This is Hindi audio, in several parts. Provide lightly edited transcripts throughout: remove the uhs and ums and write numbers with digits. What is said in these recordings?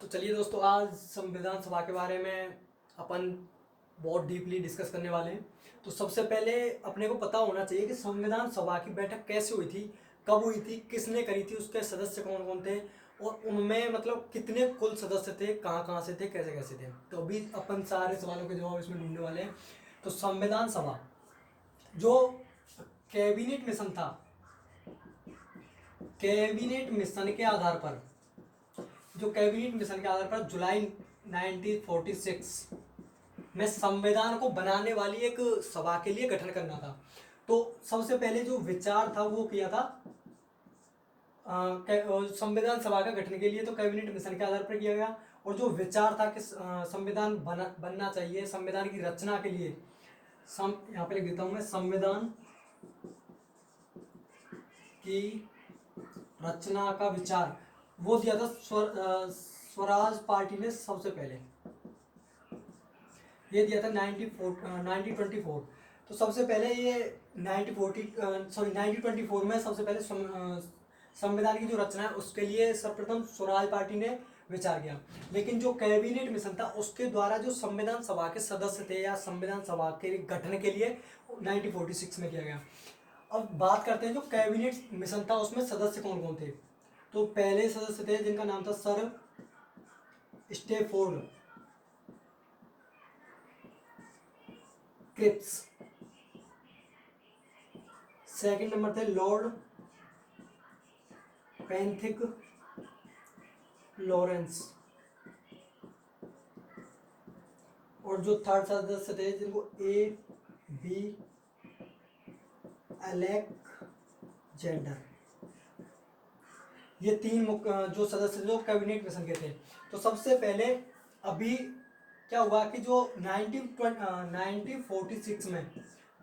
तो चलिए दोस्तों, आज संविधान सभा के बारे में अपन बहुत डीपली डिस्कस करने वाले हैं। तो सबसे पहले अपने को पता होना चाहिए कि संविधान सभा की बैठक कैसे हुई थी, कब हुई थी, किसने करी थी, उसके सदस्य कौन कौन थे और उनमें मतलब कितने कुल सदस्य थे, कहाँ कहाँ से थे, कैसे कैसे थे। तो अभी अपन सारे सवालों के जवाब इसमें ढूंढने वाले हैं। तो संविधान सभा जो कैबिनेट मिशन था, कैबिनेट मिशन के आधार पर जो कैबिनेट मिशन के आधार पर जुलाई 1946 में संविधान को बनाने वाली एक सभा के लिए गठन करना था। तो सबसे पहले जो विचार था वो किया था संविधान सभा का गठन के लिए, तो कैबिनेट मिशन के आधार पर किया गया। और जो विचार था कि संविधान बनना चाहिए, संविधान की रचना के लिए यहाँ पे लिख देता हूं मैं, संविधान की रचना का विचार वो दिया था स्वराज पार्टी ने सबसे पहले, ये दिया था 1924। तो सबसे पहले ये 1924 में सबसे पहले संविधान की जो रचना है उसके लिए सर्वप्रथम स्वराज पार्टी ने विचार किया। लेकिन जो कैबिनेट मिशन था उसके द्वारा जो संविधान सभा के सदस्य थे या संविधान सभा के गठन के लिए 1946 में किया गया। अब बात करते हैं जो कैबिनेट मिशन था उसमें सदस्य कौन कौन थे। तो पहले सदस्य थे जिनका नाम था sir Stafford Cripps. Second number थे लॉर्ड पैंथिक लॉरेंस। और जो थर्ड सदस्य थे जिनको ए बी अलेक्जेंडर। ये तीन जो सदस्य जो कैबिनेट मिशन के थे। तो सबसे पहले अभी क्या हुआ कि जो 1946 में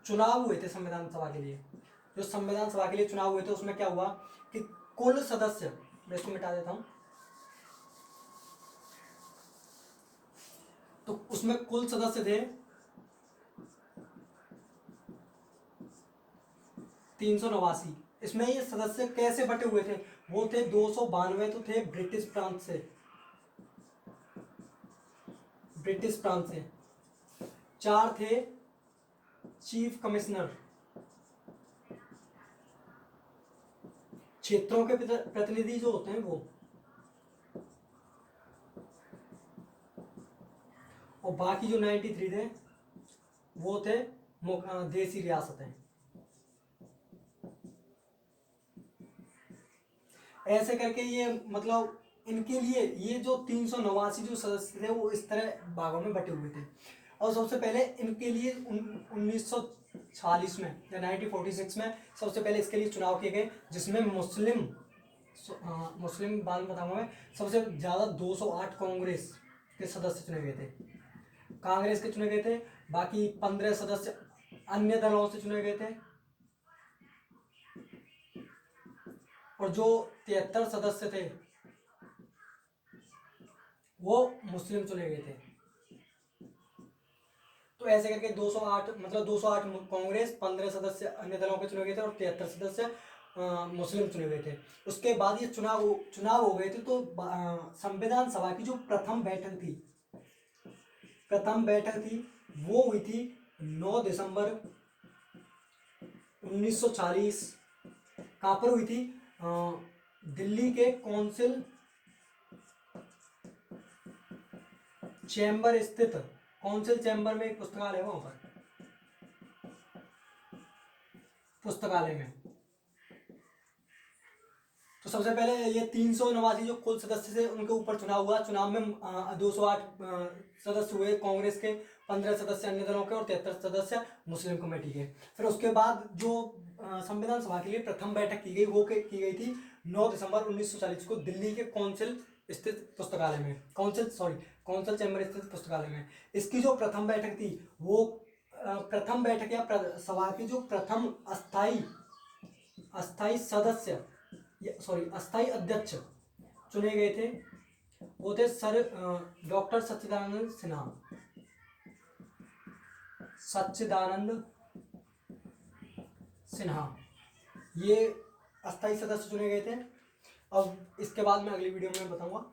चुनाव हुए थे संविधान सभा के लिए, जो संविधान सभा के लिए चुनाव हुए थे उसमें क्या हुआ कि कुल सदस्य, मैं इसको मिटा देता हूं, तो उसमें कुल सदस्य थे 389। इसमें ये सदस्य कैसे बटे हुए थे, वो थे 292 तो थे ब्रिटिश प्रांत से, ब्रिटिश प्रांत से। 4 थे चीफ कमिश्नर, क्षेत्रों के प्रतिनिधि जो होते हैं वो। और बाकी जो 93 थे वो थे देसी रियासतें। ऐसे करके ये मतलब इनके लिए ये जो 389 जो सदस्य थे वो इस तरह भागों में बटे हुए थे। और सबसे पहले इनके लिए 1946 में या 1946 में सबसे पहले इसके लिए चुनाव किए गए, जिसमें मुस्लिम बाद में बताऊंगा मैं। सबसे ज़्यादा 208 कांग्रेस के सदस्य चुने गए थे, कांग्रेस के चुने गए थे। बाकी 15 सदस्य अन्य दलों से चुने गए थे। और जो 73 सदस्य थे वो मुस्लिम चुने गए थे। तो ऐसे करके 208 मतलब 208 कांग्रेस, 15 सदस्य अन्य दलों के चुने गए थे और 73 सदस्य मुस्लिम चुने गए थे। उसके बाद ये चुनाव हो गए थे। तो संविधान सभा की जो प्रथम बैठक थी वो हुई थी 9 दिसंबर 1940। कहाँ पर हुई थी? दिल्ली के कौंसिल चैम्बर स्थित कौंसिल चैम्बर में एक पुस्तकालय है, वहां पर पुस्तकालय में। तो सबसे पहले ये 389 जो कुल सदस्य थे उनके ऊपर चुनाव हुआ। चुनाव में 208 सदस्य हुए कांग्रेस के, 15 सदस्य अन्य दलों के और 73 सदस्य मुस्लिम कमेटी के। फिर उसके बाद जो संविधान सभा के लिए प्रथम बैठक की गई वो की गई थी 9 दिसंबर 1940 को दिल्ली के कौंसिल स्थित पुस्तकालय में, कौंसिल चैम्बर स्थित पुस्तकालय में। इसकी जो प्रथम बैठक थी वो प्रथम बैठक या सभा की जो प्रथम अस्थाई अध्यक्ष चुने गए थे वो थे सर डॉक्टर सच्चिदानंद सिन्हा। ये अस्थाई सदस्य चुने गए थे। अब इसके बाद मैं अगली वीडियो में बताऊंगा।